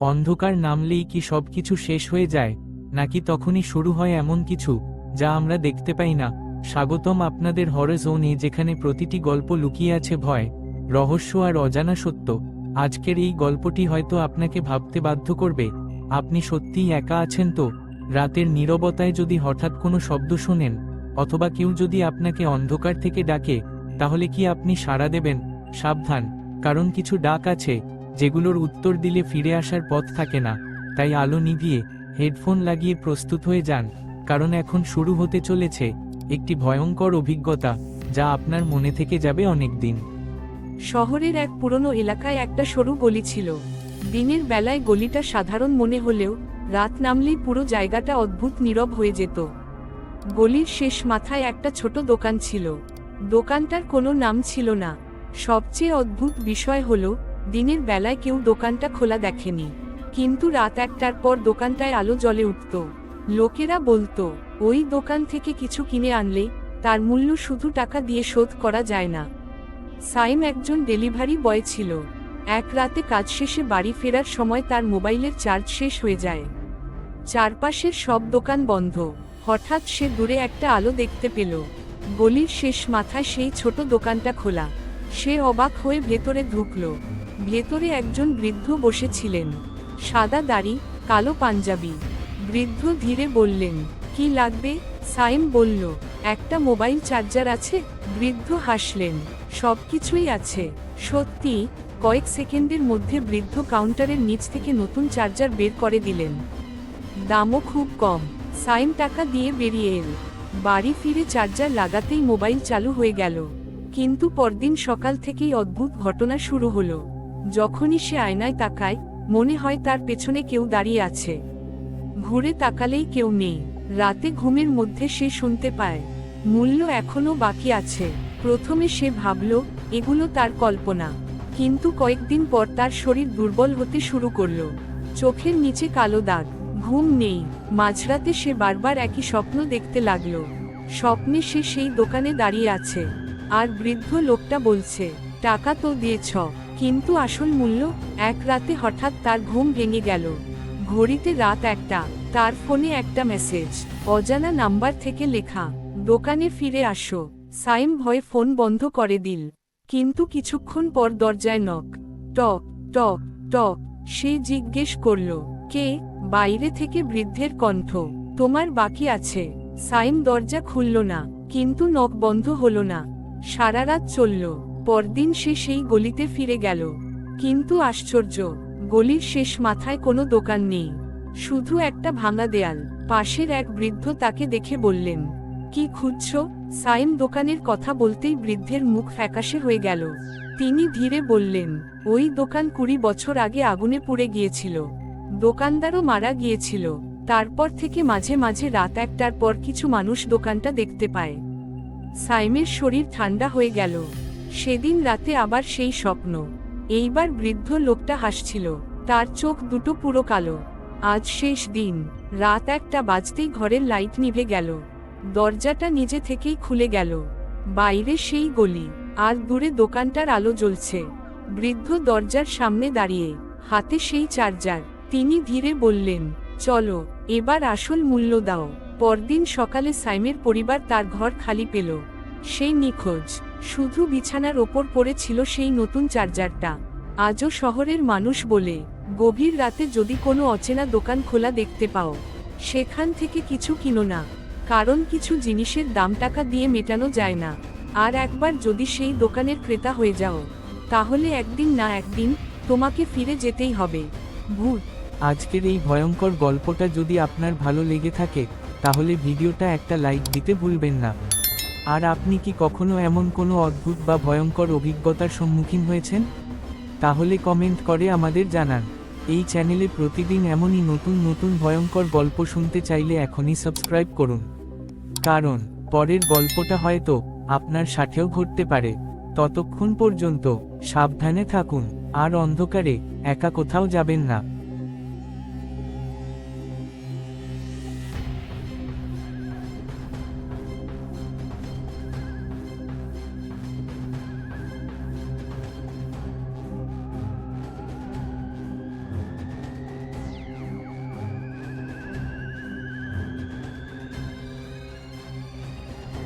অন্ধকার নামলেই কি সবকিছু শেষ হয়ে যায়, নাকি তখনই শুরু হয় এমন কিছু যা আমরা দেখতে পাই না? স্বাগতম আপনাদের হরর জোনে, যেখানে প্রতিটি গল্প লুকিয়ে আছে ভয়, রহস্য আর অজানা সত্য। আজকের এই গল্পটি হয়তো আপনাকে ভাবতে বাধ্য করবে, আপনি সত্যিই একা আছেন তো? রাতের নীরবতায় যদি হঠাৎ কোনো শব্দ শোনেন, অথবা কেউ যদি আপনাকে অন্ধকার থেকে ডাকে, তাহলে কি আপনি সাড়া দেবেন? সাবধান, কারণ কিছু ডাক আছে যেগুলোর উত্তর দিলে ফিরে আসার পথ থাকে না। তাই আলো নিভিয়ে হেডফোন লাগিয়ে প্রস্তুত হয়ে যান, কারণ এখন শুরু হতে চলেছে একটি ভয়ঙ্কর অভিজ্ঞতা যা আপনার মনে থেকে যাবে অনেক দিন। শহরের এক পুরনো এলাকায় একটা সরু গলি ছিল। দিনের বেলায় গলিটা সাধারণ মনে হলেও রাত নামলেই পুরো জায়গাটা অদ্ভুত নীরব হয়ে যেত। গলির শেষ মাথায় একটা ছোট দোকান ছিল। দোকানটার কোনো নাম ছিল না। সবচেয়ে অদ্ভুত বিষয় হলো, দিনের বেলায় কেউ দোকানটা খোলা দেখেনি, কিন্তু রাত 1টার পর দোকানটায় আলো জ্বলে উঠত। লোকেরা বলতো, ওই দোকান থেকে কিছু কিনে আনলে তার মূল্য শুধু টাকা দিয়ে শোধ করা যায় না। সাইম একজন ডেলিভারি বয় ছিল। এক রাতে কাজ শেষে বাড়ি ফেরার সময় তার মোবাইলের চার্জ শেষ হয়ে যায়। চারপাশের সব দোকান বন্ধ। হঠাৎ সে দূরে একটা আলো দেখতে পেল। গলির শেষ মাথায় সেই ছোট দোকানটা খোলা। সে অবাক হয়ে ভেতরে ঢুকল। ভেতরে একজন বৃদ্ধ বসেছিলেন, সাদা দাড়ি, কালো পাঞ্জাবি। বৃদ্ধ ধীরে বললেন, কি লাগবে? সাইম বলল, একটা মোবাইল চার্জার আছে? বৃদ্ধ হাসলেন, সবকিছুই আছে। সত্যি? কয়েক সেকেন্ডের মধ্যে বৃদ্ধ কাউন্টারের নিচ থেকে নতুন চার্জার বের করে দিলেন। দামও খুব কম। সাইম টাকা দিয়ে বেরিয়ে এল। বাড়ি ফিরে চার্জার লাগাতেই মোবাইল চালু হয়ে গেল। কিন্তু পরদিন সকাল থেকেই অদ্ভুত ঘটনা শুরু হলো। যখনই সে আয়নায় তাকায়, মনে হয় তার পেছনে কেউ দাঁড়িয়ে আছে। ঘুরে তাকালেই কেউ নেই। রাতে ঘুমের মধ্যে সে শুনতে পায়, মূল্য এখনো বাকি আছে। প্রথমে সে ভাবল এগুলো তার কল্পনা, কিন্তু কয়েকদিন পর তার শরীর দুর্বল হতে শুরু করলো। চোখের নিচে কালো দাগ, ঘুম নেই। মাঝরাতে সে বারবার একই স্বপ্ন দেখতে লাগলো। স্বপ্নে সে সেই দোকানে দাঁড়িয়ে আছে, আর বৃদ্ধ লোকটা বলছে, টাকা তো দিয়েছ, কিন্তু আসল মূল্য? এক রাতে হঠাৎ তার ঘুম ভেঙে গেল। ঘড়িতে রাত 1টা। তার ফোনে একটা মেসেজ, অজানা নাম্বার থেকে লেখা, দোকানে ফিরে আসো। সাইম ভয়ে ফোন বন্ধ করে দিল। কিন্তু কিছুক্ষণ পর দরজায় নক। টক টক টক। সে জিজ্ঞেস করল, কে? বাইরে থেকে বৃদ্ধের কণ্ঠ, তোমার বাকি আছে। সাইম দরজা খুলল না, কিন্তু নক বন্ধ হলো না। সারা রাত চলল। পরদিন সে সেই গলিতে ফিরে গেল। কিন্তু আশ্চর্য, গলির শেষ মাথায় কোনো দোকান নেই, শুধু একটা ভাঙা দেয়াল। পাশের এক বৃদ্ধ তাকে দেখে বললেন, কি খুঁজছ? সাইম দোকানের কথা বলতেই বৃদ্ধের মুখ ফ্যাকাশে হয়ে গেল। তিনি ধীরে বললেন, ওই দোকান 20 বছর আগে আগুনে পুড়ে গিয়েছিল। দোকানদারও মারা গিয়েছিল। তারপর থেকে মাঝে মাঝে রাত 1টার পর কিছু মানুষ দোকানটা দেখতে পায়। সাইমের শরীর ঠান্ডা হয়ে গেল। সেদিন রাতে আবার সেই স্বপ্ন। এইবার বৃদ্ধ লোকটা হাসছিল, তার চোখ দুটো পুরো কালো। আজ শেষ দিন। রাত 1টা বাজতেই ঘরের লাইট নিভে গেল। দরজাটা নিজে থেকেই খুলে গেল। বাইরে সেই গলি, আর দূরে দোকানটার আলো জ্বলছে। বৃদ্ধ দরজার সামনে দাঁড়িয়ে, হাতে সেই চার্জার। তিনি ধীরে বললেন, চলো, এবার আসল মূল্য দাও। পরদিন সকালে সাইমের পরিবার তার ঘর খালি পেল। সেই নিখোঁজ। শুধু বিছানার ওপর পড়ে ছিল সেই নতুন চার্জারটা। আজও শহরের মানুষ বলে, গভীর রাতে যদি কোনো অচেনা দোকান খোলা দেখতে পাও, সেখান থেকে কিছু কিনো না, কারণ কিছু জিনিসের দাম টাকা দিয়ে মেটানো যায় না। আর একবার যদি সেই দোকানের ক্রেতা হয়ে যাও, তাহলে একদিন না একদিন তোমাকে ফিরে যেতেই হবে। ভূত। আজকের এই ভয়ঙ্কর গল্পটা যদি আপনার ভালো লেগে থাকে, তাহলে ভিডিওটা একটা লাইক দিতে ভুলবেন না। আর আপনি কি কখনো এমন কোনো অদ্ভুত বা ভয়ঙ্কর অভিজ্ঞতার সম্মুখীন হয়েছেন? তাহলে কমেন্ট করে আমাদের জানান। এই চ্যানেলে প্রতিদিন এমনই নতুন নতুন ভয়ঙ্কর গল্প শুনতে চাইলে এখনই সাবস্ক্রাইব করুন, কারণ পরের গল্পটা হয়তো আপনার সাথেও ঘটতে পারে। ততক্ষণ পর্যন্ত সাবধানে থাকুন, আর অন্ধকারে একা কোথাও যাবেন না।